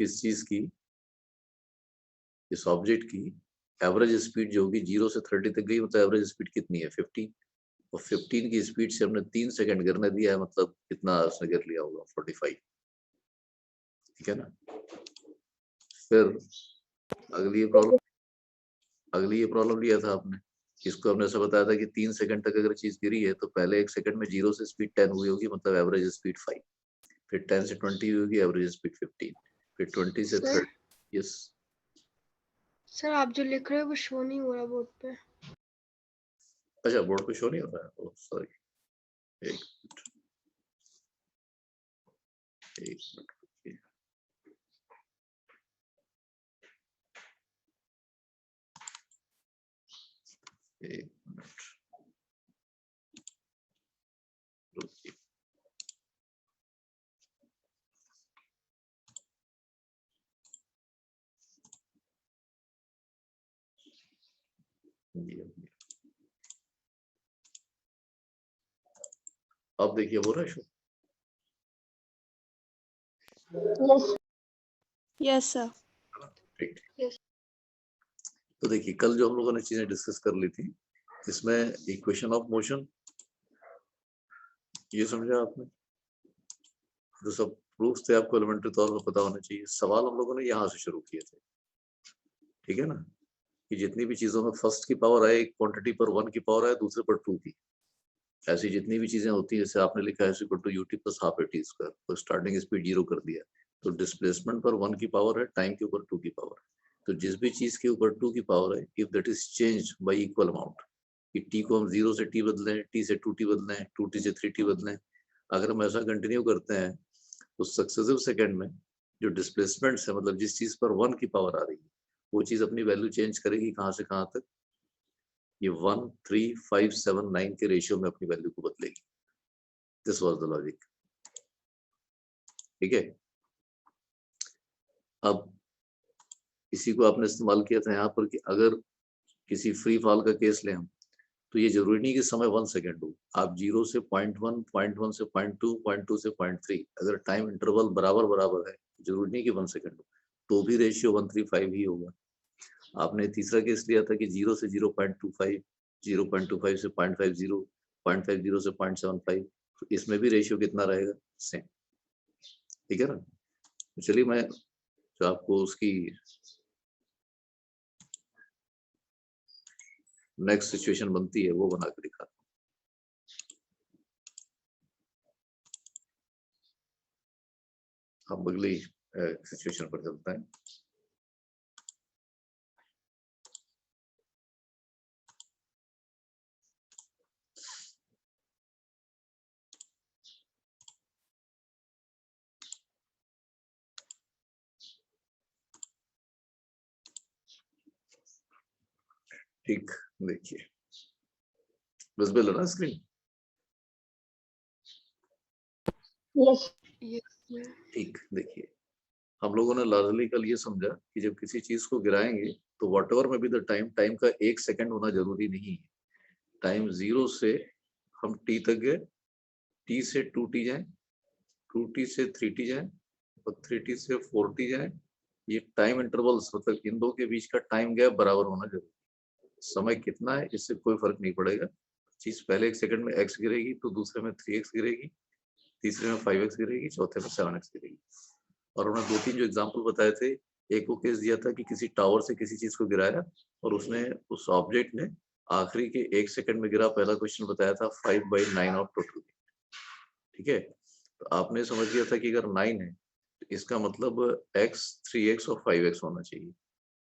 किस चीज की, इस ऑब्जेक्ट की एवरेज स्पीड जो होगी 0 से 30 तक गई, मतलब एवरेज स्पीड कितनी है 15, और 15 की स्पीड से हमने 3 सेकंड गिरने दिया है, मतलब कितना उसने गिर लिया होगा 45, ठीक है ना। फिर अगली ये प्रॉब्लम लिया था आपने, इसको हमने ऐसा बताया था कि 3 सेकंड तक अगर चीज गिरी है तो पहले 1 सेकंड में 0 से स्पीड 10 हुई होगी, मतलब एवरेज स्पीड 5, फिर 10 से 20 हुई होगी, एवरेज स्पीड 15, फिर 20 से 30। यस सर, आप जो लिख रहे हो वो शो नहीं हो रहा बोर्ड पे। अच्छा, बोर्ड पे शो नहीं हो रहा है, ओह सॉरी, एक मिनट रुकिए। एक मिनट रुकिए। अब देखिए हो रहा है शो। Yes sir. ठीक, तो देखिए कल जो हम लोगों ने चीजें डिस्कस कर ली थी, इसमें इक्वेशन ऑफ मोशन ये समझा आपने, जो सब प्रूफ्स थे आपको एलिमेंट्री तौर पर पता होना चाहिए। सवाल हम लोगों ने यहाँ से शुरू किए थे, ठीक है ना, कि जितनी भी चीजों में फर्स्ट की पावर आए, एक क्वांटिटी पर 1 की पावर आए, दूसरे पर 2 की, ऐसी जितनी भी चीजें होती है, जैसे आपने लिखा है two UT plus half AT square, तो स्टार्टिंग स्पीड 0 कर दिया, तो डिस्प्लेसमेंट पर 1 की पावर है, टाइम के ऊपर 2 की पावर है, तो जिस भी चीज के ऊपर 2 की पावर है, if that is change by equal amount, कि टी को हम 0 से टी बदलें, टी से 2t बदलें, 2t से 3t बदलें, अगर हम ऐसा कंटिन्यू करते हैं तो सक्सेसिव सेकंड में जो डिस्प्लेसमेंट है, मतलब जिस चीज पर 1 की पावर आ रही है, वो चीज अपनी वैल्यू चेंज करेगी कहाँ से कहाँ तक, ये 1 3 5 7 9 के रेशियो में अपनी वैल्यू को बदलेगी। दिस वाज द लॉजिक, ठीक है। अब इसी को आपने इस्तेमाल किया था यहाँ पर कि अगर किसी फ्री फॉल का केस लें हम, तो ये जरूरी नहीं कि समय 1 सेकेंड हो, आप 0 से 0.1, 0.1 से 0.2, 0.2 से 0.3, अगर टाइम इंटरवल बराबर बराबर है, जरूरी नहीं कि 1 सेकेंड हो, तो भी रेशियो 135 ही होगा। आपने तीसरा केस लिया था कि 0 से 0.25, 0.25 से 0.50, 0.50 से 0.75, तो इसमें भी रेशियो कितना रहेगा, सेम, ठीक है ना। तो चलिए मैं जो आपको उसकी नेक्स्ट सिचुएशन बनती है वो बना के दिखाता हूँ। हम अगली सिचुएशन पर चलते हैं। ठीक, देखिए विजिबल है ना स्क्रीन? यस। ठीक, देखिए हम लोगों ने लार्जली कल ये समझा कि जब किसी चीज को गिराएंगे तो वॉटएवर में भी द टाइम का 1 सेकंड होना जरूरी नहीं है। टाइम 0 से हम टी तक गए, टी से 2t जाए, 2t से 3t जाए, और 3t से 4t जाए, ये टाइम इंटरवल्स, मतलब इन दो के बीच का टाइम गैप बराबर होना जरूरी। समय कितना है इससे कोई फर्क नहीं पड़ेगा, चीज पहले 1 सेकंड में x गिरेगी तो दूसरे में 3x गिरेगी, तीसरे में 5x गिरेगी, चौथे में 7x गिरेगी। और उन्होंने 2-3 जो एग्जाम्पल बताए थे, एक वो केस दिया था कि किसी टावर से किसी चीज को गिराया और उसने उस ऑब्जेक्ट ने आखिरी के 1 सेकंड में गिरा, पहला क्वेश्चन बताया था 5/9 ऑफ टोटल, ठीक है। तो आपने समझ लिया था कि अगर 9 है तो इसका मतलब x 3x और 5x होना चाहिए,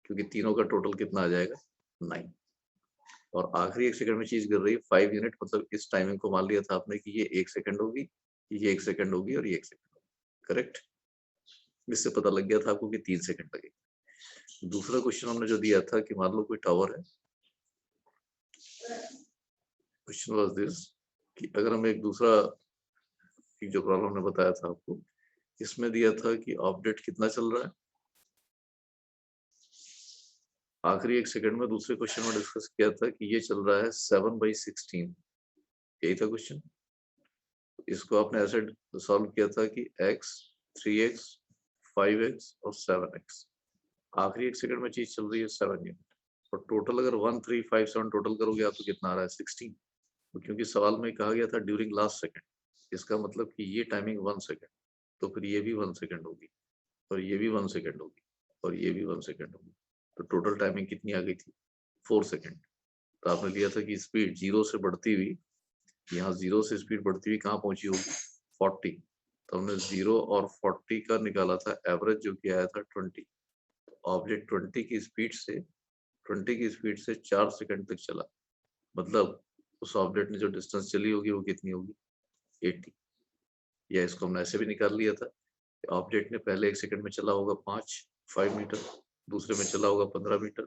क्योंकि तीनों का टोटल कितना आ जाएगा 9, और आखिरी 1 सेकंड में चीज गिर रही है 5 यूनिट, मतलब इस टाइमिंग को मान लिया था आपने कि ये 1 सेकंड होगी, ये 1 सेकंड होगी और ये 1 सेकंड होगी, करेक्ट। इससे पता लग गया था आपको कि 3 सेकंड लगेगा। दूसरा क्वेश्चन हमने जो दिया था कि मान लो कोई टावर है, क्वेश्चन वाज दिस कि अगर हम एक दूसरा जो प्रॉब्लम हमने बताया था आपको, इसमें दिया था कि ऑब्जेक्ट कितना चल रहा है, आखिरी 1 सेकंड में दूसरे क्वेश्चन में डिस्कस किया था कि ये चल रहा है 7/16, यही था क्वेश्चन। इसको आपने ऐसे सॉल्व किया था कि x 3x 5x और 7x। आखिरी 1 सेकंड में चीज चल रही है 7 यूनिट, और टोटल अगर 1357 टोटल करोगे आप तो कितना आ रहा है 16। तो क्योंकि सवाल में कहा गया था ड्यूरिंग लास्ट सेकंड, इसका मतलब कि ये टाइमिंग 1 सेकंड, तो फिर ये भी 1 सेकंड होगी, और ये भी 1 सेकंड होगी, और ये भी 1 सेकंड होगी। तो टोटल टाइमिंग कितनी आ गई थी 4 सेकंड। तो आपने लिया था कि स्पीड 0 से बढ़ती हुई, यहाँ 0 से स्पीड बढ़ती हुई कहाँ पहुंची होगी 40। तो हमने 0 और 40 का निकाला था एवरेज, जो कि आया था 20। ऑब्जेक्ट 20 की स्पीड से 4 सेकंड तक चला, मतलब उस ऑब्जेक्ट ने जो डिस्टेंस चली होगी वो कितनी होगी 80। या इसको हमने ऐसे भी निकाल लिया था, ऑब्जेक्ट ने पहले 1 सेकंड में चला होगा 5 मीटर, दूसरे में चला होगा 15 मीटर,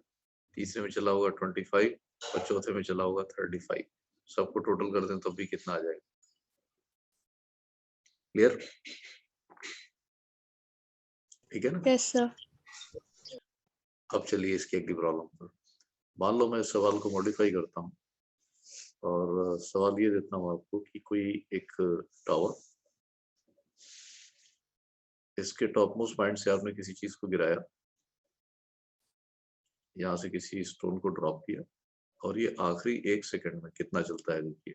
तीसरे में चला होगा 25 और चौथे में चला होगा 35। सबको टोटल कर दें तो भी कितना आ जाएगा? क्लियर? ठीक है ना? Yes sir. अब चलिए इसकी अगली प्रॉब्लम पर। मान लो मैं इस सवाल को मॉडिफाई करता हूँ और सवाल ये देता हूँ आपको कि कोई एक टावर, इसके टॉप मोस्ट पॉइंट से आपने किसी चीज को गिराया, यहाँ से किसी स्टोन को ड्रॉप किया, और ये आखिरी 1 सेकंड में कितना चलता है देखिए।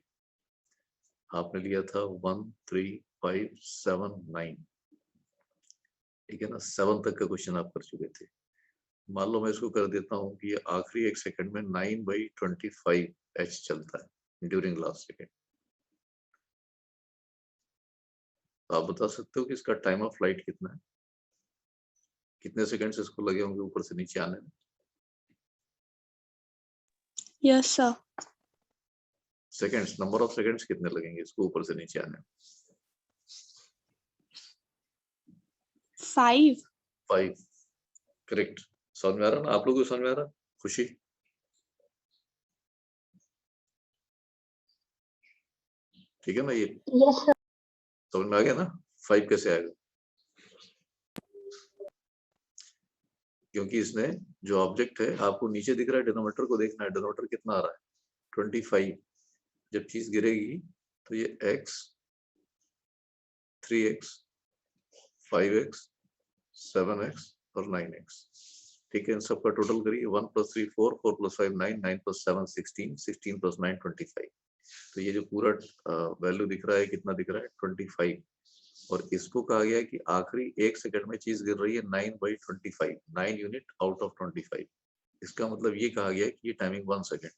आपने लिया था 1 3 5 7 9, ठीक है ना? 7 तक का क्वेश्चन आप कर चुके थे। मान लो मैं इसको कर देता हूँ कि ये आखिरी 1 सेकंड में 9/25 h चलता है ड्यूरिंग लास्ट सेकंड। तो आप बता सकते हो कि इसका टाइम ऑफ फ्लाइट कितना है? कितने सेकंड्स इसको लगे होंगे ऊपर से नीचे आने में? Yes sir. Seconds, number of seconds कितने लगेंगे इसको ऊपर से नीचे आने में? 5। 5, करेक्ट। समझ में आ रहा ना आप लोगों को? समझ में आ रहा? खुशी? ठीक है ना? ये यस सर। समझ में आ गया ना 5 कैसे आएगा? क्योंकि इसने जो ऑब्जेक्ट है, आपको नीचे दिख रहा है, डिनोमिनेटर को देखना है, डिनोमिनेटर कितना आ रहा है 25। जब चीज गिरेगी तो ये x 3x 5x 7x और 9x, ठीक है? इन सबका टोटल करिए। 1 + 3 4, 4 + 5 9, 9 + 7 16, 16 + 9 25। तो ये जो पूरा वैल्यू दिख रहा है कितना दिख रहा है 25। और इसको कहा गया है कि आखिरी 1 सेकंड में चीज गिर रही है 9/25, 9 यूनिट आउट ऑफ 25। इसका मतलब ये कहा गया है कि ये टाइमिंग 1 सेकंड,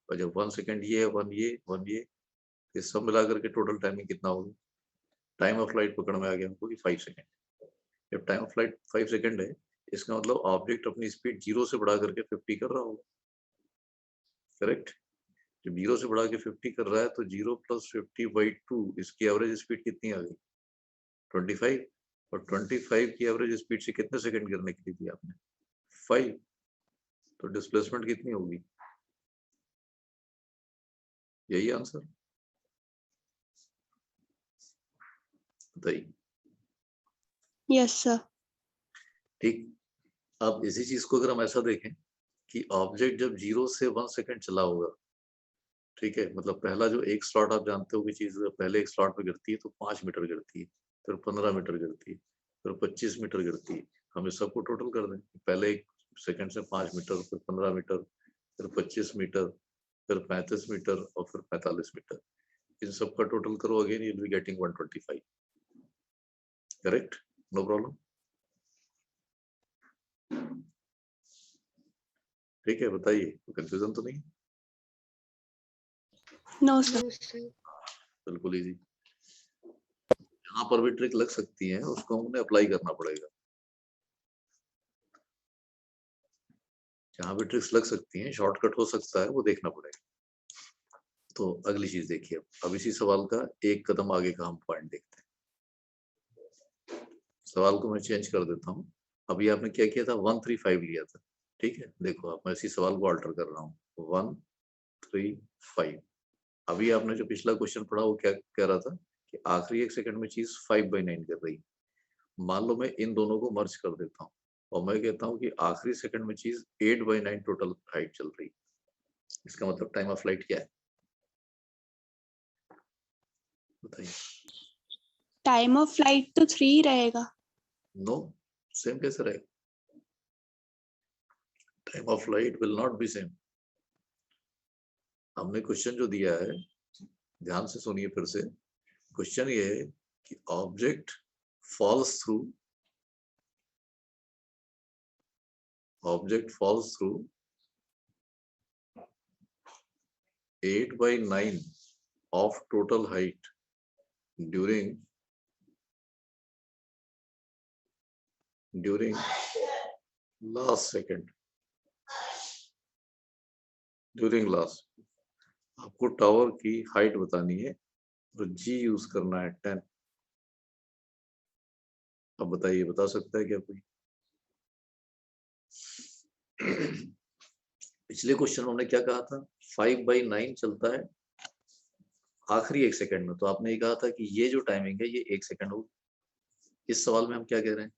और जब 1 सेकंड ये है, 1 ये सब मिला करके टोटल टाइमिंग कितना होगी? टाइम ऑफ फ्लाइट पकड़ में आ गया हमको कि 5 सेकंड। जब टाइम ऑफ फ्लाइट 5 सेकंड है, इसका मतलब ऑब्जेक्ट अपनी स्पीड 0 से बढ़ा करके 50 कर रहा होगा, करेक्ट? जब 0 से बढ़ा के 50 कर रहा है तो 0 + 50/2, इसकी एवरेज स्पीड कितनी आ गई 25। और 25 की एवरेज स्पीड से कितने सेकंड गिरने के लिए दिया आपने 5। तो डिस्प्लेसमेंट कितनी होगी? यही आंसर बताइए। Yes sir. ठीक। अब इसी चीज को अगर हम ऐसा देखें कि ऑब्जेक्ट जब 0 से 1 सेकंड चला होगा, ठीक है, मतलब पहला जो एक स्लॉट आप जानते हो कि चीज पहले एक स्लॉट पे गिरती है तो 5 मीटर गिरती है, फिर 15 मीटर गिरती है, फिर 25 मीटर गिरती है। हम इस सबको टोटल कर दें, पहले 1 सेकंड से 5 मीटर, फिर 15 मीटर, फिर 25 मीटर, फिर 35 मीटर और फिर 45 मीटर। इन सबका टोटल करो, again you will be getting 125, correct? No problem? ठीक है, बताइए, कंफ्यूजन तो नहीं? No sir. बिल्कुल इजी। यहाँ पर भी ट्रिक लग सकती है, उसको हमने अप्लाई करना पड़ेगा। जहाँ भी ट्रिक्स लग सकती हैं, शॉर्टकट हो सकता है, वो देखना पड़ेगा। तो अगली चीज देखिए, अब इसी सवाल का एक कदम आगे का हम पॉइंट देखते हैं। सवाल को मैं चेंज कर देता हूँ। अभी आपने क्या किया था 135 लिया था, ठीक है? देखो अब मैं इसी सवाल को अल्टर कर रहा हूँ 135। अभी आपने जो पिछला क्वेश्चन पढ़ा वो क्या कह रहा था कि आखिरी 1 सेकंड में चीज 5/9 कर रही। मान लो मैं इन दोनों को मर्ज कर देता हूँ और मैं कहता हूँ कि आखिरी सेकंड में चीज 8/9 टोटल हाइट चल रही। इसका मतलब टाइम ऑफ फ्लाइट क्या है बताइए? टाइम ऑफ फ्लाइट तो 3 रहेगा। नो, सेम कैसे रहेगा? Time of flight will not be same. हमने क्वेश्चन जो दिया है, ध्यान से सुनिए फिर से। क्वेश्चन ये है कि object falls through 8/9 of total height during last second. During last, आपको टावर की हाइट बतानी है और जी यूज करना है 10। अब बताइए, बता सकता है क्या कोई? पिछले क्वेश्चन में हमने क्या कहा था? 5/9 चलता है आखिरी 1 सेकंड में, तो आपने ये कहा था कि ये जो टाइमिंग है ये 1 सेकंड होगी। इस सवाल में हम क्या कह रहे हैं?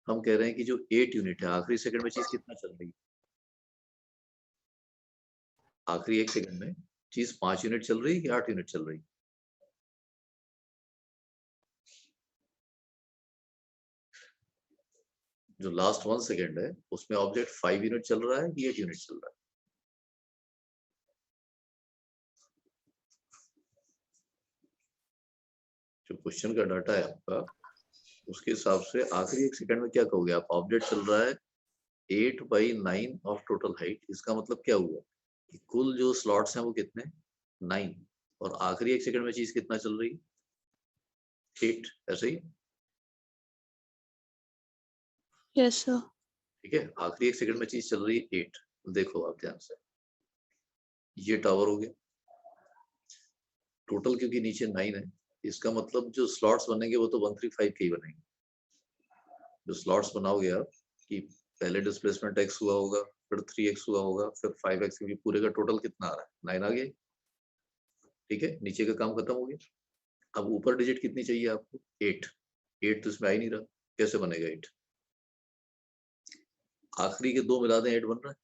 हम कह रहे हैं कि जो 8 यूनिट है, आखिरी सेकंड में चीज कितना चल रही है? आखिरी 1 सेकंड में चीज 5 यूनिट चल रही है कि 8 यूनिट चल रही है? जो लास्ट 1 सेकंड है उसमें ऑब्जेक्ट 5 यूनिट चल रहा है कि 8 यूनिट चल रहा है? जो क्वेश्चन का डाटा है आपका, उसके हिसाब से आखिरी 1 सेकंड में क्या कहोगे आप? ऑब्जेक्ट चल रहा है 8/9 ऑफ टोटल हाइट। इसका मतलब क्या हुआ कि कुल जो स्लॉट्स हैं वो कितने? 9, और आखिरी 1 सेकंड में चीज कितना चल रही है? 8। ऐसे ही? Yes sir. ठीक है, आखिरी 1 सेकंड में चीज चल रही है 8। देखो आप ध्यान से, ये टावर हो गया टोटल, क्योंकि नीचे 9 है, इसका मतलब जो स्लॉट्स बनेंगे वो तो 135 के ही बनेंगे। जो स्लॉट्स बनाओगे आप कि पहले डिस्प्लेसमेंट x हुआ होगा, फिर 3x हुआ होगा, फिर 5x, क्योंकि पूरे का टोटल कितना आ रहा है? 9 आ गया। ठीक है, नीचे का काम खत्म हो गया। अब ऊपर डिजिट कितनी चाहिए आपको? 8। 8 तो इसमें आ ही नहीं रहा, कैसे बनेगा 8? आखिरी के 2 मिला दें, 8 बन रहा है।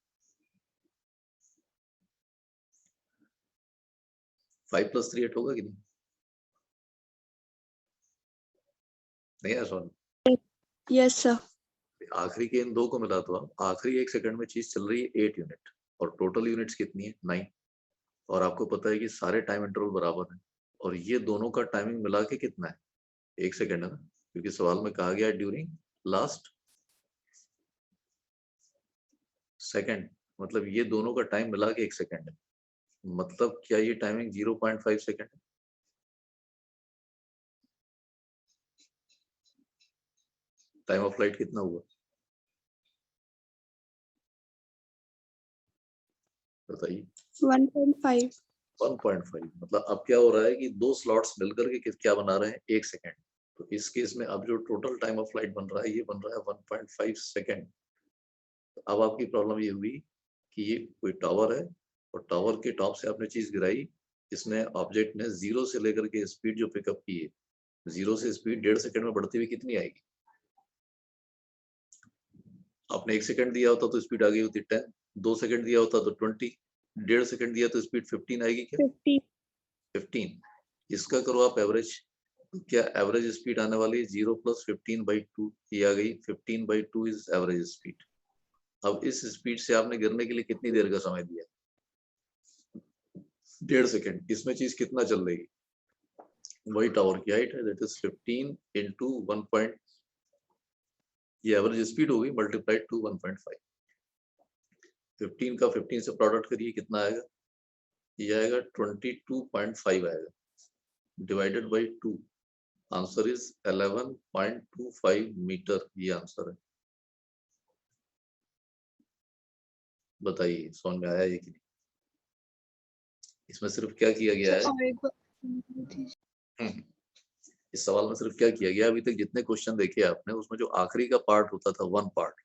5 + 3 8 होगा कि नहीं? नहीं है सॉरी। Yes sir. आखिरी के इन 2 को मिला दो आप, आखिरी 1 सेकंड में चीज चल रही है 8 यूनिट, और टोटल यूनिट्स कितनी है? 9। और आपको पता है कि सारे टाइम इंटरवल बराबर है, और ये दोनों का टाइमिंग मिला के कितना है? 1 सेकंड है ना, क्योंकि सवाल में कहा गया है ड्यूरिंग लास्ट सेकंड, मतलब ये दोनों का टाइम मिला के 1 सेकंड है। मतलब क्या ये टाइमिंग 0.5 सेकंड है? टाइम ऑफ फ्लाइट कितना हुआ बताइए? 1.5। 1.5। मतलब अब क्या हो रहा है कि 2 स्लॉट्स मिलकर के क्या बना रहे हैं? 1 सेकंड। तो इस केस में अब जो टोटल टाइम ऑफ फ्लाइट बन रहा है, ये बन रहा है 1.5 सेकंड। तो अब आपकी प्रॉब्लम ये हुई कि ये कोई टावर है, और टावर के टॉप से आपने चीज गिराई, इसने ऑब्जेक्ट ने 0 से लेकर के स्पीड जो पिकअप की है, 0 से स्पीड 1.5 सेकंड में बढ़ती हुई कितनी आएगी? आपने 1 सेकंड दिया होता तो स्पीड आ गई होती 10, 2 सेकंड दिया होता तो 20, 1.5 सेकंड दिया तो स्पीड 15 आएगी क्या? 50। 15। इसका करो आप एवरेज, तो क्या एवरेज स्पीड आने वाली है? 0 + 15/2, ये आ गई 15/2 इज एवरेज स्पीड। अब इस स्पीड से आपने गिरने के लिए कितनी देर का समय दिया? 1.5 सेकंड। इसमें चीज कितना चल रही है? वही टावर की हाइट है, दैट इज 15 into 1. ये एवरेज स्पीड होगी मल्टीप्लाइड टू 1.5। 15 का 15 से प्रोडक्ट करिए, कितना आएगा? ये आएगा 22.5 आएगा, divided by 2। Answer is 11.25 metre. ये आंसर है। बताइए समझ में आया ये कि नहीं? इसमें सिर्फ क्या किया गया है? सर और एक बार इस सवाल में सिर्फ क्या किया गया? अभी तक जितने क्वेश्चन देखे आपने, उसमें जो आखिरी का पार्ट होता था, 1 पार्ट,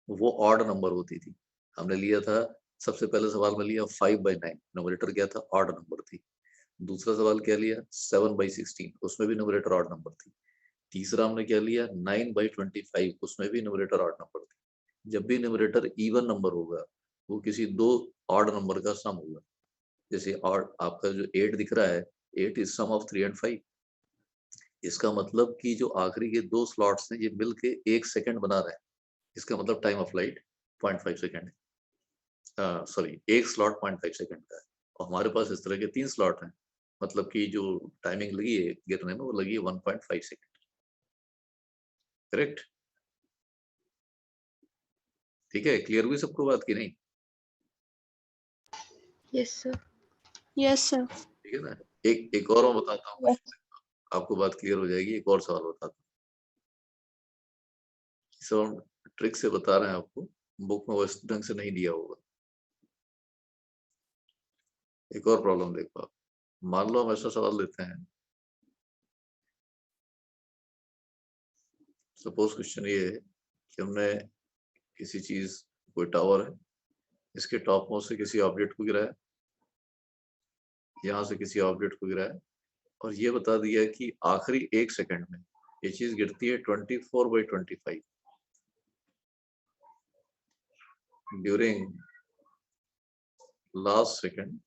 वो ऑड नंबर होती थी। हमने लिया था, सबसे पहले सवाल में लिया 5/9, न्यूमरेटर क्या था? ऑड नंबर थी। दूसरा सवाल क्या लिया? 7/16, उसमें भी न्यूमरेटर ऑड नंबर थी। तीसरा हमने क्या लिया? 9/25, उसमें भी न्यूमरेटर ऑड नंबर थी। जब भी न्यूमरेटर इवन नंबर होगा, वो किसी 2 ऑड नंबर का सम होगा। जैसे ऑड आपका जो 8 दिख रहा है, 8 इज सम ऑफ 3 and 5। इसका मतलब कि जो आखिरी के 2 स्लॉट्स हैं ये मिलके 1 सेकंड बना रहे हैं। इसका मतलब टाइम ऑफ फ्लाइट 0.5 सेकंड है। सॉरी, 1 स्लॉट 0.5 सेकंड का है और हमारे पास इस तरह के 3 स्लॉट हैं। मतलब कि जो टाइमिंग लगी है गिरने में वो लगी है 1.5 सेकंड। करेक्ट? ठीक है, क्लियर हुई सबको बात की नहीं? Yes sir. Yes sir. ठीक है ना? एक और मैं बताता हूँ, आपको बात क्लियर हो जाएगी। एक और सवाल बताता हूँ, सब ट्रिक से बता रहे हैं आपको, बुक में वो इस ढंग से नहीं दिया होगा। एक और प्रॉब्लम देखो आप, मान लो हम ऐसा सवाल लेते हैं, सपोज क्वेश्चन ये है कि हमने किसी चीज, कोई टावर है, इसके टॉप मोस्ट से किसी ऑब्जेक्ट को गिराया, यहाँ से किसी ऑब्जेक्ट को गिराया और ये बता दिया कि आखिरी 1 सेकंड में ये चीज गिरती है 24/25 during last second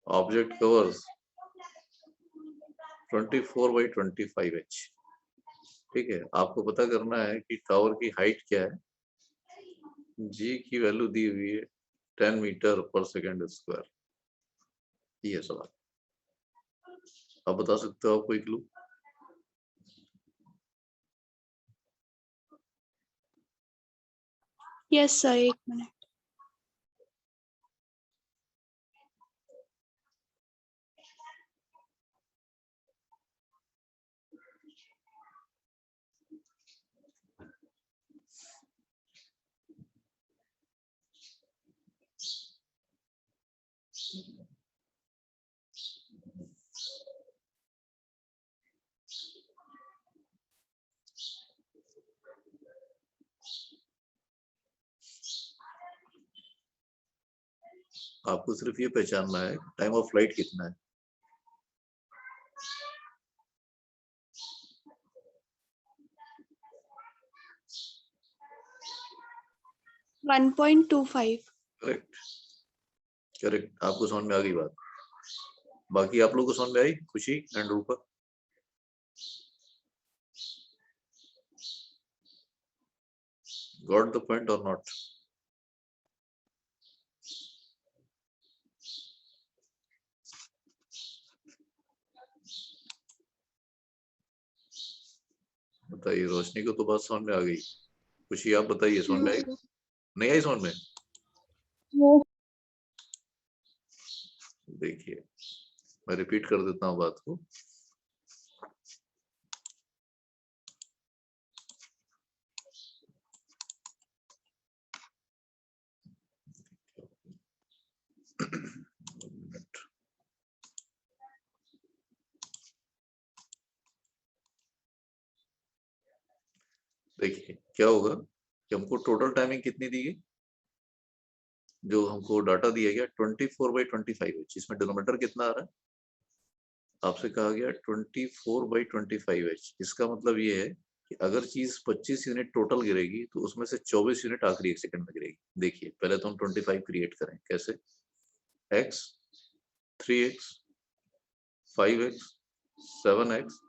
object covers 24/25 h। ठीक है, आपको पता करना है कि टावर की हाइट क्या है। जी की वैल्यू दी हुई है 10 मीटर पर सेकंड स्क्वायर। ये सवाल आप बता सकते हो, आप कोई क्लू? Yes sir, 1 minute. आपको सिर्फ ये पहचानना है टाइम ऑफ फ्लाइट कितना है। 1.25। Correct, correct. आपको समझ में आ गई बात? बाकी आप लोगों को समझ में आई? खुशी and Rupa, got the point और नॉट? बताइए, रोशनी को तो बात समझ में आ गई। खुशी आप बताइए, समझ में आई? नहीं आई समझ में? देखिए, मैं रिपीट कर देता हूँ बात को। देखिए क्या होगा कि हमको टोटल टाइमिंग कितनी दी गई, जो हमको डाटा दिया गया 24/25 इसमें डिनोमिनेटर कितना आ रहा है? आपसे कहा गया 24/25 इसका मतलब ये है कि अगर चीज 25 यूनिट टोटल गिरेगी तो उसमें से 24 यूनिट आखिरी 1 सेकंड में गिरेगी। देखिए पहले तो हम 25 क्रिएट करें, कैसे? x 3x 5x 7x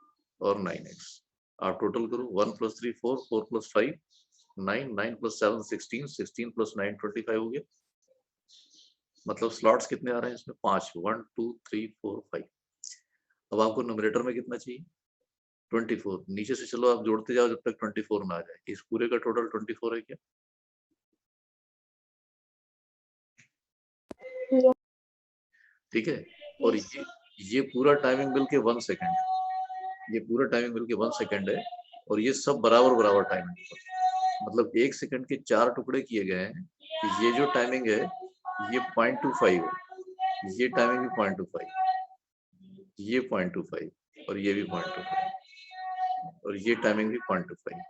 और 9x। आप टोटल करो, 1 + 3 4, 4 + 5 9, 9 + 7 16, 16 + 9 25 हो गया। मतलब स्लॉट्स कितने आ रहे हैं इसमें? 5, 1 2 3 4 5। अब आपको न्यूमरेटर में कितना चाहिए? 24। नीचे से चलो आप जोड़ते जाओ जब तक 24 ना आ जाए। इस पूरे का टोटल 24 है क्या? ठीक है, और ये पूरा टाइमिंग मिल के 1 सेकंड है। ये पूरा टाइमिंग मिल के 1 सेकंड है और ये सब बराबर बराबर टाइमिंग है। मतलब 1 सेकंड के 4 टुकड़े किए गए हैं कि ये जो टाइमिंग है ये 0.25 है, ये टाइमिंग भी 0.25, ये 0.25 और ये भी 0.25 और ये टाइमिंग भी 0.25।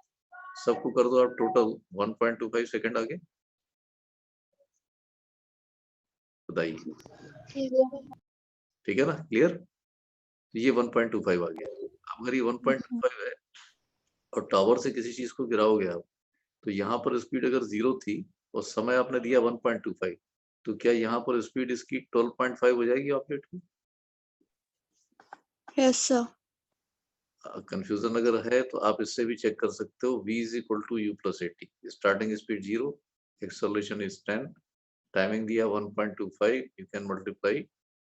सबको कर दो आप टोटल, 1.25 सेकंड आ गए। बताइए, ठीक है ना? क्लियर? ये 1.25 आ गया। अब अगर ये 1.25 है और टावर से किसी चीज को गिराओगे आप, तो यहाँ पर स्पीड अगर 0 थी और समय आपने दिया 1.25, तो क्या यहाँ पर स्पीड इसकी 12.5 हो जाएगी ऑब्जेक्ट की? Yes sir. कंफ्यूजन अगर है तो आप इससे भी चेक कर सकते हो। v is equal to u plus 80, starting speed 0, acceleration is 10, timing दिया 1.25, you can multiply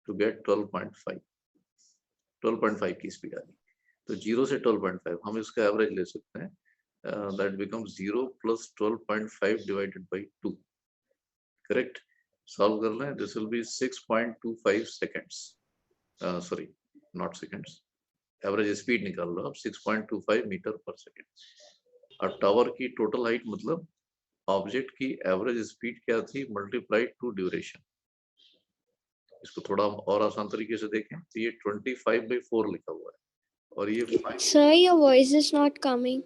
to get 12.5 की स्पीड आ गई। तो 0 से 12.5 हम इसका एवरेज ले सकते हैं, that becomes 0 plus 12.5 divided by 2, correct. Solve कर लें, this will be 6.25 seconds, sorry not seconds, average speed निकाल लो आप, 6.25 मीटर पर सेकेंड। और टावर की टोटल हाइट मतलब ऑब्जेक्ट की एवरेज स्पीड क्या थी मल्टीप्लाइड टू ड्यूरेशन। इसको थोड़ा और आसान तरीके से देखें तो ये 25/4 लिखा हुआ है और ये 5। Sir, your voice is not coming.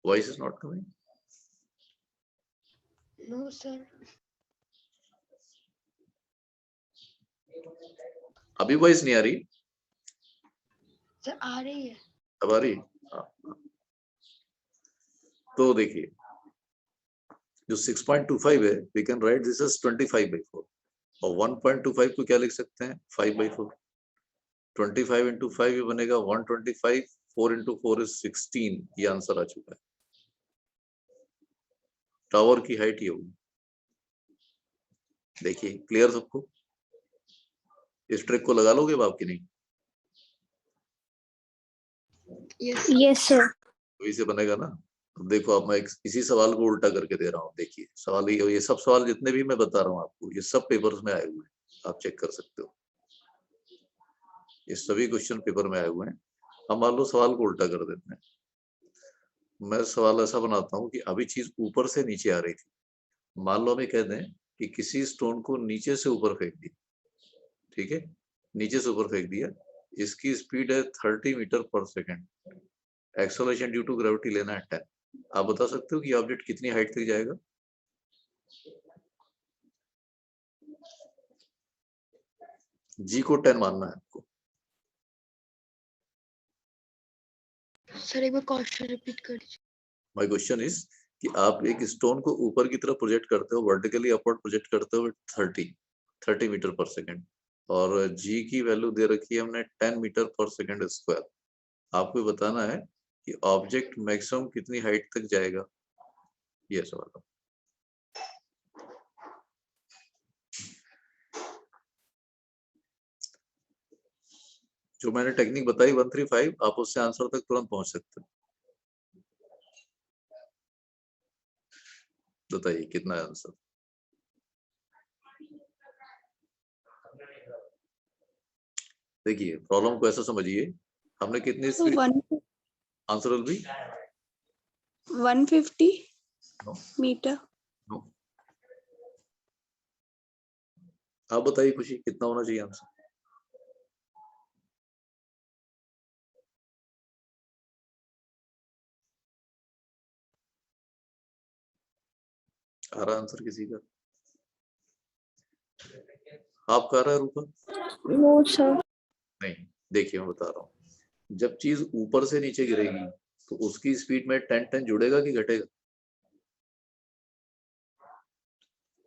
Voice is not coming? No sir. अभी वॉइस नहीं आ रही? सर आ रही है। अब आ रही? हाँ। तो देखिए जो 6.25 है we can write this as 25/4 और 1.25 को क्या लिख सकते हैं 5/4। 25 into 5 ये बनेगा 125, 4 into 4 is 16, ये आंसर आ चुका है। टावर की हाइट ये होगी। देखिए क्लियर सबको? इस ट्रिक को लगा लोगे आप कि नहीं? Yes Yes, sir. तो इसे बनेगा ना। अब देखो अब मैं इसी सवाल को उल्टा करके दे रहा हूँ। देखिए सवाल ये सब सवाल जितने भी मैं बता रहा हूँ आपको ये सब पेपर्स में आए हुए हैं, आप चेक कर सकते हो। ये सभी क्वेश्चन पेपर में आए हुए हैं। हम मान लो सवाल को उल्टा कर देते हैं। मैं सवाल ऐसा बनाता हूँ कि अभी चीज ऊपर से नीचे आ रही थी। मान लो हमें कह दें कि किसी स्टोन को नीचे से ऊपर फेंक दिया, ठीक है, नीचे से ऊपर फेंक दिया, इसकी स्पीड है 30 metre per second, acceleration due to gravity लेना है 10। आप बता सकते हो कि ऑब्जेक्ट कितनी हाइट तक जाएगा? जी को 10 मानना है आपको। सर एक बार क्वेश्चन रिपीट कर दीजिए। माय क्वेश्चन इज कि आप एक स्टोन को ऊपर की तरफ प्रोजेक्ट करते हो, वर्टिकली अपवर्ड प्रोजेक्ट करते हो 30 मीटर पर सेकेंड और जी की वैल्यू दे रखी है हमने 10 मीटर पर सेकेंड स्क्वायर। आपको बताना है कि ऑब्जेक्ट मैक्सिमम कितनी हाइट तक जाएगा, ये सवाल है। जो मैंने टेक्निक बताई 135, आप उससे आंसर तक तुरंत पहुंच सकते हो। बताइए कितना है आंसर? देखिए प्रॉब्लम को ऐसा समझिए, हमने कितनी So 150 answer will be 150 metre. आप बताइए खुशी कितना होना चाहिए आंसर? आ रहा आंसर किसी का? आपका आ रहा है रूपा? No, sir. नहीं, देखिए मैं बता रहा हूँ, जब चीज ऊपर से नीचे गिरेगी तो उसकी स्पीड में 10 जुड़ेगा कि घटेगा?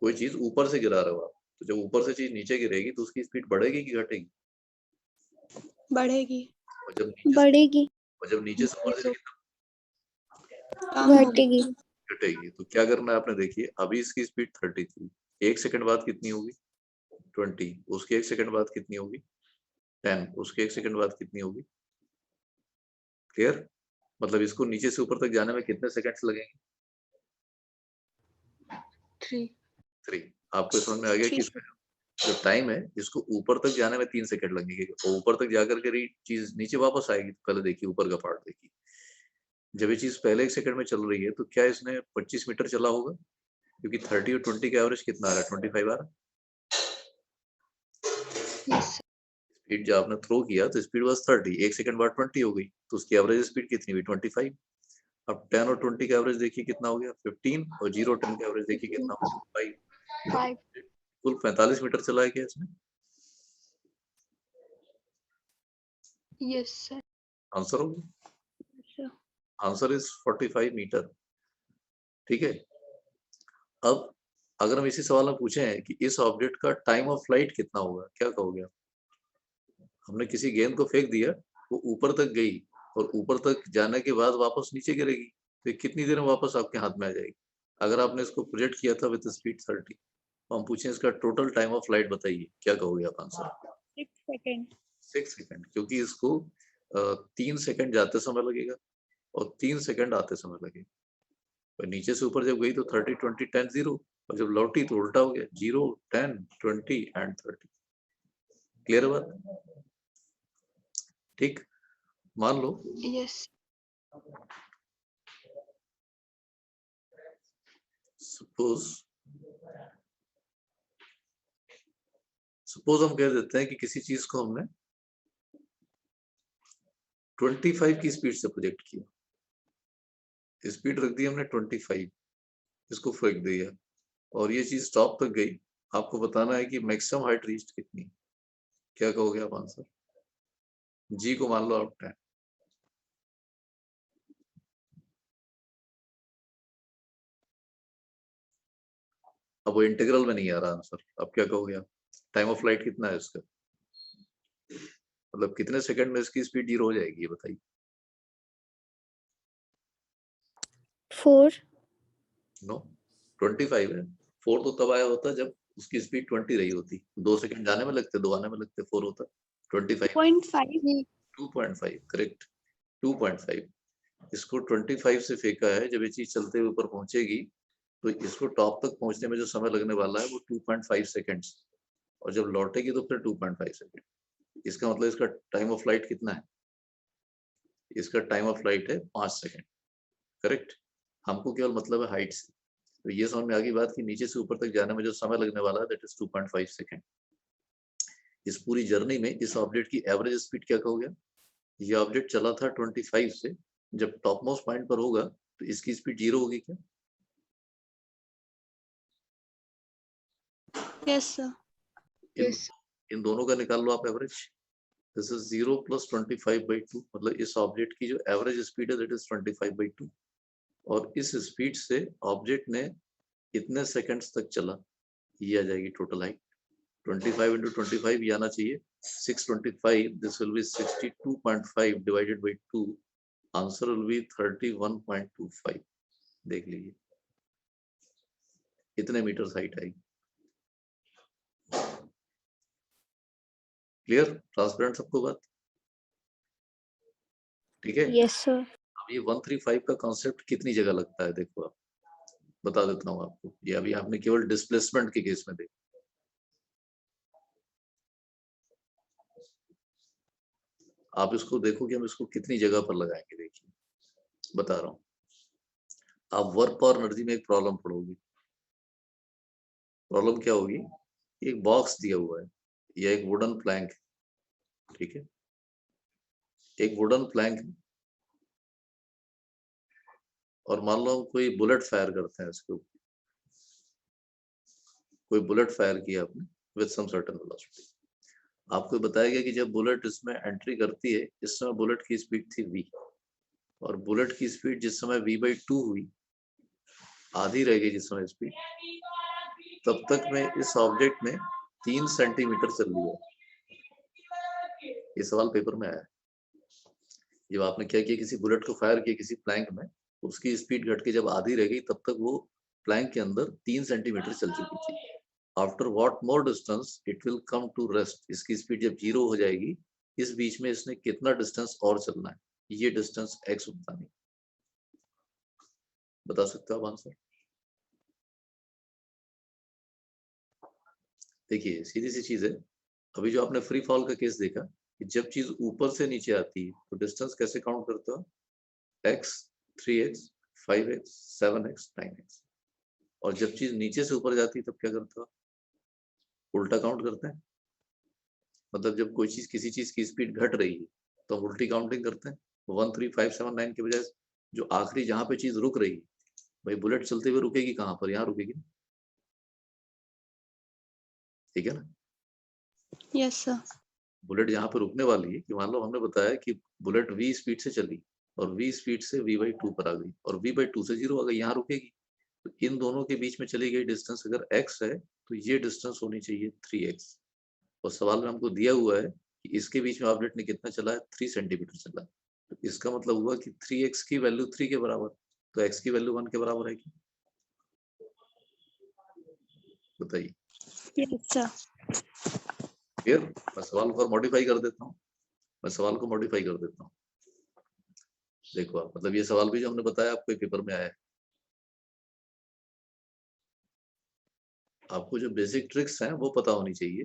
कोई चीज ऊपर से गिरा रहे हो आप, तो जब ऊपर से चीज नीचे गिरेगी तो उसकी स्पीड बढ़ेगी कि घटेगी? बढ़ेगी। और जब नीचे बढ़ेगी, और जब नीचे से ऊपर जाएगी कम होगी। घटेगी, तो घटेगी। तो क्या करना है आपने, देखिए अभी इसकी स्पीड 30 थी, एक सेकंड बाद कितनी होगी 20, उसके एक सेकंड बाद कितनी होगी 10, उसके एक सेकंड बाद कितनी होगी? क्लियर? मतलब इसको नीचे से ऊपर तक जाने में कितने सेकंड्स लगेंगे? 3। आपको समझ में आ गया कि इसमें जो टाइम है इसको ऊपर तक जाने में 3 सेकंड लगेंगे और ऊपर तक जाकर के चीज नीचे वापस आएगी। पहले देखिए ऊपर का पार्ट देखिए, जब ये चीज पहले एक सेकंड में चल रही है तो क्या इसने 25 मीटर चला होगा? क्योंकि 30 और 20 का एवरेज कितना आ रहा है? 25 आ रहा है। यस स्पीड जब आपने थ्रो किया तो स्पीड वाज 30, एक सेकंड बाद 20 हो गई, तो उसकी एवरेज स्पीड कितनी हुई 25। अब 10 और 20 का एवरेज देखिए कितना हो गया 15 और 0 और 10 का एवरेज देखिए कितना हो गया 5। 5 कुल 45 मीटर चला है क्या इसने? Yes sir. आंसर हो गया, आंसर इज 45 मीटर। ठीक है, अब अगर हम इसी सवाल में पूछें कि इस ऑब्जेक्ट का टाइम ऑफ फ्लाइट कितना होगा, क्या कहोगे आप? हमने किसी गेंद को फेंक दिया, वो ऊपर तक गई और ऊपर तक जाने के बाद वापस नीचे गिरेगी, तो ये कितनी देर में वापस आपके हाथ में आ जाएगी? अगर आपने इसको प्रोजेक्ट किया था विद स्पीड 30, तो हम पूछें इसका टोटल टाइम ऑफ फ्लाइट बताइए, क्या कहोगे आप आंसर? 6 सेकेंड। 6 सेकंड, क्योंकि इसको 3 सेकंड जाते समय लगेगा और 3 सेकंड आते समय लगेगा। और नीचे से ऊपर जब गई तो 30 20 10 0, और जब लौटी तो उल्टा हो गया, 0 10 20 एंड 30। क्लियर बात? ठीक, मान लो Yes. सपोज हम कह देते हैं कि किसी चीज को हमने 25 की स्पीड से प्रोजेक्ट किया, स्पीड रख दी हमने 25, इसको फेंक दिया और ये चीज टॉप तक गई। आपको बताना है कि मैक्सिमम हाइट रीच कितनी, क्या कहोगे आप आंसर? जी को मान लो आप 10। अब वो इंटीग्रल में नहीं आ रहा आंसर, अब क्या कहोगे आप? टाइम ऑफ फ्लाइट कितना है इसका, मतलब कितने सेकंड में इसकी स्पीड 0 हो जाएगी, ये बताइए। 4. नो, 25 है। 4 तो तब आया होता जब उसकी स्पीड 20 रही होती, 2 सेकंड जाने में लगते, 2 आने में लगते, 4 होता 25। 0.5। 2.5 करेक्ट, 2.5। इसको 25 से फेंका है, जब ये चीज चलते हुए ऊपर पहुंचेगी तो इसको टॉप तक पहुंचने में जो समय लगने वाला है वो 2.5 सेकंड्स, और जब लौटेगी तो फिर 2.5 सेकंड। इसका मतलब इसका टाइम ऑफ फ्लाइट कितना है? इसका टाइम ऑफ फ्लाइट है 5 सेकंड। करेक्ट, हमको केवल मतलब है हाइट से, तो ये समझ में आ गई बात कि नीचे से ऊपर तक जाने में जो समय लगने वाला है दैट इज 2.5 सेकंड। इस पूरी जर्नी में इस ऑब्जेक्ट की एवरेज स्पीड क्या कहोगे? ये ऑब्जेक्ट चला था 25 से, जब टॉप मोस्ट पॉइंट पर होगा तो इसकी स्पीड 0 होगी क्या? Yes sir. Yes. इन दोनों का निकाल लो आप एवरेज। दिस इज 0 + 25/2, मतलब इस ऑब्जेक्ट की जो एवरेज स्पीड है दैट इज 25/2, और इस स्पीड से ऑब्जेक्ट ने कितने सेकंड्स तक चला, ये आ जाएगी टोटल हाइट। 25 × 25 ये आना चाहिए 625, this will be 62.5 divided by 2, answer will B 31.25। देख लीजिए कितने मीटर हाइट आएगी। क्लियर, ट्रांसपेरेंट सबको बात? ठीक है। Yes, sir. अब ये 135 का कॉन्सेप्ट कितनी जगह लगता है, देखो आप, बता देता हूँ आपको। ये अभी आपने केवल डिस्प्लेसमेंट के केस में देखा, आप इसको देखो कि हम इसको कितनी जगह पर लगाएंगे। देखिए बता रहा हूँ, आप वर्क और एनर्जी में एक प्रॉब्लम पढ़ोगे। प्रॉब्लम क्या होगी? एक बॉक्स दिया हुआ है या एक वुडन प्लैंक, ठीक है, एक वुडन प्लैंक, और मान लो कोई बुलेट फायर करते हैं इसके ऊपर, कोई बुलेट फायर किया आपने विद सम सर्टेन वेलोसिटी। आपको बताया गया कि जब बुलेट इसमें एंट्री करती है, इस समय बुलेट की स्पीड थी v, और बुलेट की स्पीड जिस समय v/2 हुई, आधी रह गई जिस समय स्पीड, तब तक में इस ऑब्जेक्ट ने 3 सेंटीमीटर चल लिया। ये सवाल पेपर में आया। जब आपने क्या किया, किसी बुलेट को फायर किया किसी प्लैंक में, उसकी स्पीड घट के जब आधी रह गई, तब तक वो प्लैंक के अंदर 3 सेंटीमीटर चल चुकी थी। After what more distance it will come to rest, इसकी स्पीड जब 0 हो जाएगी, इस बीच में इसने कितना डिस्टेंस और चलना है, ये डिस्टेंस x बतानी। बता सकते हो आप आंसर? देखिए सीधी सी चीज है। अभी जो आपने फ्री फॉल का केस देखा, कि जब चीज ऊपर से नीचे आती है तो डिस्टेंस कैसे काउंट करते हो? x, 3x, 5x, 7x, 9x। और जब चीज नीचे से ऊपर जाती है तब क्या करते हो? उल्टा काउंट करते हैं। मतलब जब कोई चीज, किसी चीज की स्पीड घट रही है तो हम उल्टी काउंटिंग करते हैं। 1 3 5 7 9 के बजाय जो आखिरी जहां पे चीज रुक रही है, भाई बुलेट चलते हुए रुकेगी कहां पर? यहाँ रुकेगी, ठीक है ना? Yes sir. बुलेट जहां पर रुकने वाली है, कि मान लो हमने बताया कि बुलेट v स्पीड से चली और v स्पीड से v/2 पर आ गई और v/2 से 0 आ गई, यहाँ रुकेगी। तो इन दोनों के बीच में चली गई डिस्टेंस अगर x है तो ये डिस्टेंस होनी चाहिए 3x। और सवाल में हमको दिया हुआ है कि इसके बीच में ऑब्जेक्ट ने कितना चला है, 3 सेंटीमीटर चला है। तो इसका मतलब हुआ कि 3x की वैल्यू 3 के बराबर, तो x की वैल्यू 1 के बराबर है क्या? बताइए। Yes, sir. फिर मैं सवाल को मॉडिफाई कर देता हूँ, देखो आप, मतलब ये सवाल भी जो हमने बताया आपको पेपर में आया है। आपको जो बेसिक ट्रिक्स हैं वो पता होनी चाहिए।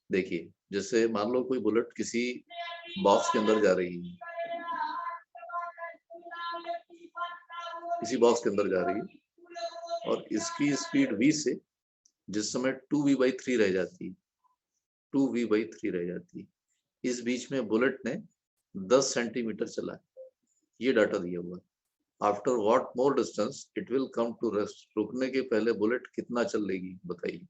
देखिए, जैसे मान लो कोई बुलेट किसी बॉक्स के अंदर जा रही है, और इसकी स्पीड v से जिस समय 2v/3 रह जाती है, इस बीच में बुलेट ने 10 सेंटीमीटर चला है, ये डाटा दिया हुआ है। After what more distance it will come to rest, रुकने के पहले बुलेट कितना चल लेगी बताइए।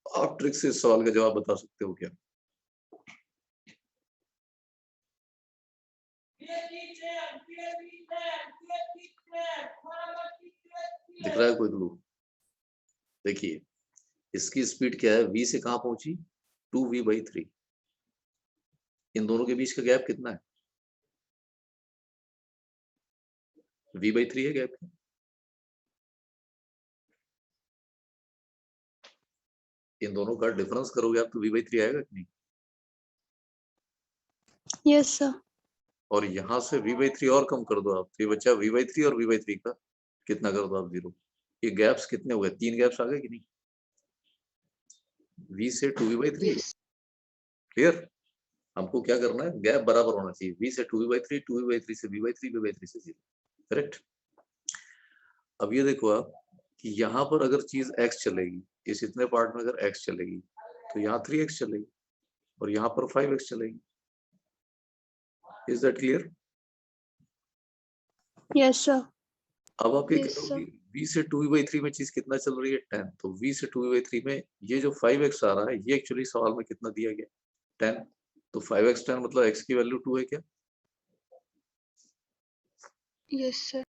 आप ट्रिक से इस सवाल का जवाब बता सकते हो क्या? दिख रहा है कोई क्लू? देखिए, इसकी स्पीड क्या है, v से कहां पहुंची, 2v/3। इन दोनों के बीच का गैप कितना है, v/3 है गैप। इन दोनों का डिफरेंस करोगे आप तो v/3 आएगा कि नहीं? Yes, sir. और यहां से v/3 और कम कर दो आप, तो ये बच्चा v/3 और v/3 का कितना कर दो आप, 0। ये गैप्स कितने हुए, 3 गैप्स आ गए कि नहीं, v से 2v/3। Yes. क्लियर? हमको क्या करना है, गैप बराबर होना चाहिए, v से 2v/3, 2v/3 से v/3, v/3 से 0। करेक्ट? अब ये देखो आप कि यहाँ पर अगर चीज x चलेगी, इस इतने पार्ट में अगर x चलेगी तो यहाँ 3x चलेगी और यहाँ पर 5x चलेगी। Is that clear? Yes, sir. अब आप ये Yes, कहोगे v से 2v/3 में चीज कितना चल रही है, 10। तो v से 2v/3 में ये जो 5x आ रहा है, ये एक्चुअली सवाल में कितना दिया गया, 10। तो 5x 10 मतलब x की वैल्यू 2 है क्या? yes, sir.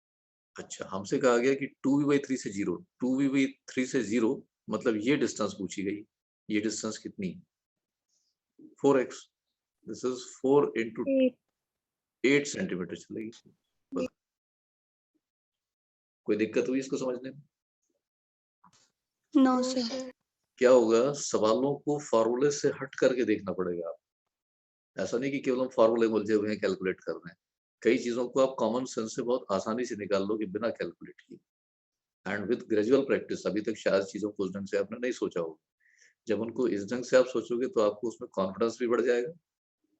अच्छा, हमसे कहा गया कि 2v/3 से 0, 2v/3 से 0 मतलब ये डिस्टेंस पूछी गई। ये डिस्टेंस कितनी, 4x। This is 4 into 8 centimetre चलेगी। कोई दिक्कत हुई इसको समझने में? No, No, sir. sir. क्या होगा, सवालों को फॉर्मूले से हट करके देखना पड़ेगा आप। ऐसा नहीं कि केवल हम फॉर्मूले में उलझे हुए हैं, कैलकुलेट कर रहे हैं। कई चीजों को आप कॉमन सेंस से बहुत आसानी से निकाल लोगे बिना कैलकुलेट किए। एंड विद ग्रेजुअल प्रैक्टिस, अभी तक शायद चीजों को उस ढंग से आपने नहीं सोचा होगा। जब उनको इस ढंग से आप सोचोगे तो आपको उसमें कॉन्फिडेंस भी बढ़ जाएगा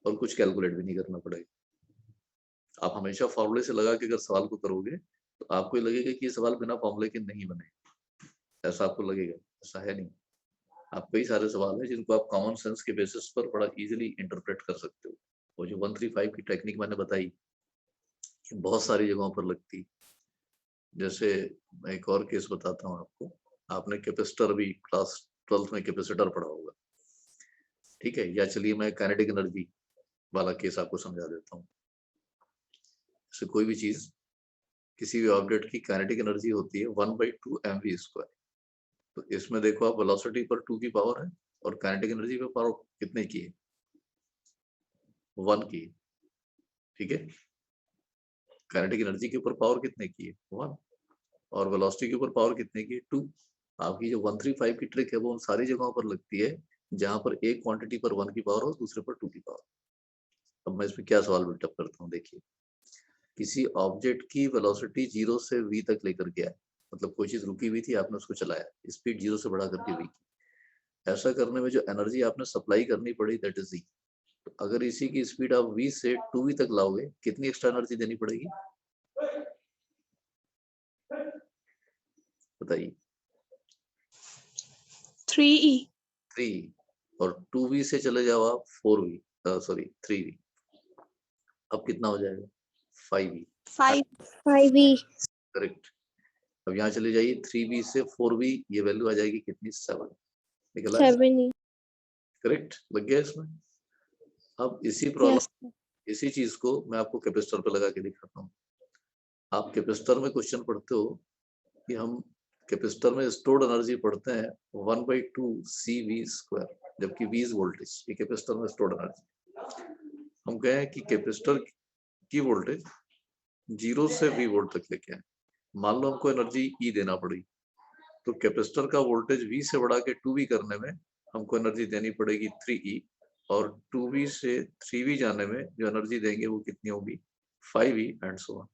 और कुछ कैलकुलेट भी नहीं करना पड़ेगा। आप हमेशा फॉर्मूले से लगा के अगर सवाल को करोगे तो आपको ये लगेगा कि ये सवाल बिना फॉर्मूले के नहीं बने, ऐसा आपको लगेगा। ऐसा है नहीं। आप कई सारे सवाल हैं जिनको आप कॉमन सेंस के बेसिस पर बड़ा इजीली इंटरप्रेट कर सकते हो। वो जो 135 की टेक्निक मैंने बताई, ये बहुत सारी जगहों पर लगती। जैसे मैं एक और केस बताता हूँ आपको। आपने कैपेसिटर भी क्लास 12th में कैपेसिटर पढ़ा होगा, ठीक है? या चलिए मैं काइनेटिक एनर्जी वाला केस आपको समझा देता हूँ। जैसे कोई भी चीज, किसी भी ऑब्जेक्ट की काइनेटिक एनर्जी होती है 1/2 mv²। तो इसमें देखो आप, वेलोसिटी पर 2 की पावर है और काइनेटिक एनर्जी पर पावर कितने की है, 1 की। ठीक है? काइनेटिक एनर्जी के ऊपर पावर कितने की है, 1। और वेलोसिटी के ऊपर पावर कितने की है, 2। आपकी जो 135 की ट्रिक है वो उन सारी जगहों पर लगती है जहां पर एक क्वांटिटी पर 1 की पावर हो, दूसरे पर 2 की पावर। अब मैं इसमें क्या सवाल बिल्टअप करता हूँ, देखिए। किसी ऑब्जेक्ट की वेलोसिटी 0 से v तक लेकर गया है, मतलब कोई चीज रुकी हुई थी, आपने उसको चलाया, स्पीड 0 से बढ़ा करके v की। ऐसा करने में जो एनर्जी आपने सप्लाई करनी पड़ी, दैट इज e। तो अगर इसी की स्पीड आप v से 2v तक लाओगे, कितनी एक्स्ट्रा एनर्जी देनी पड़ेगी बताइए? 3E. 3। और 2v से चले जाओ आप 4v, सॉरी 3v, अब कितना हो जाएगा, 5v। 5. 5e. करेक्ट। अब यहाँ चले जाइए, 3v से 4v, ये वैल्यू आ जाएगी कितनी, 7। निकला है? 7e. करेक्ट, लग गया इसमें। अब इसी Yes, प्रॉब्लम, sir. इसी चीज को मैं आपको कैपेसिटर पे लगा के दिखाता हूँ। आप कैपेसिटर में क्वेश्चन पढ़ते हो कि हम कैपेसिटर में स्टोर्ड एनर्जी पढ़ते हैं 1/2 CV², जबकि V इज वोल्टेज, ये कैपेसिटर में स्टोर्ड एनर्जी। हम कहें कि कैपेसिटर की वोल्टेज 0 से V वोल्ट तक लेके आए, मान लो हमको एनर्जी E देना पड़ी, तो कैपेसिटर का वोल्टेज V से बढ़ा के 2V करने में हमको एनर्जी देनी पड़ेगी 3E, और 2V से 3V जाने में जो एनर्जी देंगे वो कितनी होगी 5E and so on.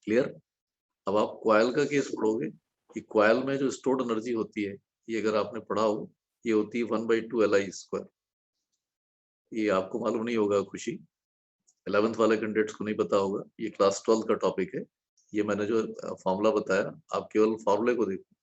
Clear? अब आप कॉइल का केस पढ़ोगे कि कॉइल में जो स्टोर्ड एनर्जी होती है, ये अगर आपने पढ़ा हो, ये होती है 1/2 Li²। ये आपको मालूम नहीं होगा खुशी, 11th वाले कैंडिडेट्स को नहीं पता होगा, ये क्लास 12 का टॉपिक है। ये मैंने जो फॉर्मूला बताया, आप केवल फॉर्मूले को देखो,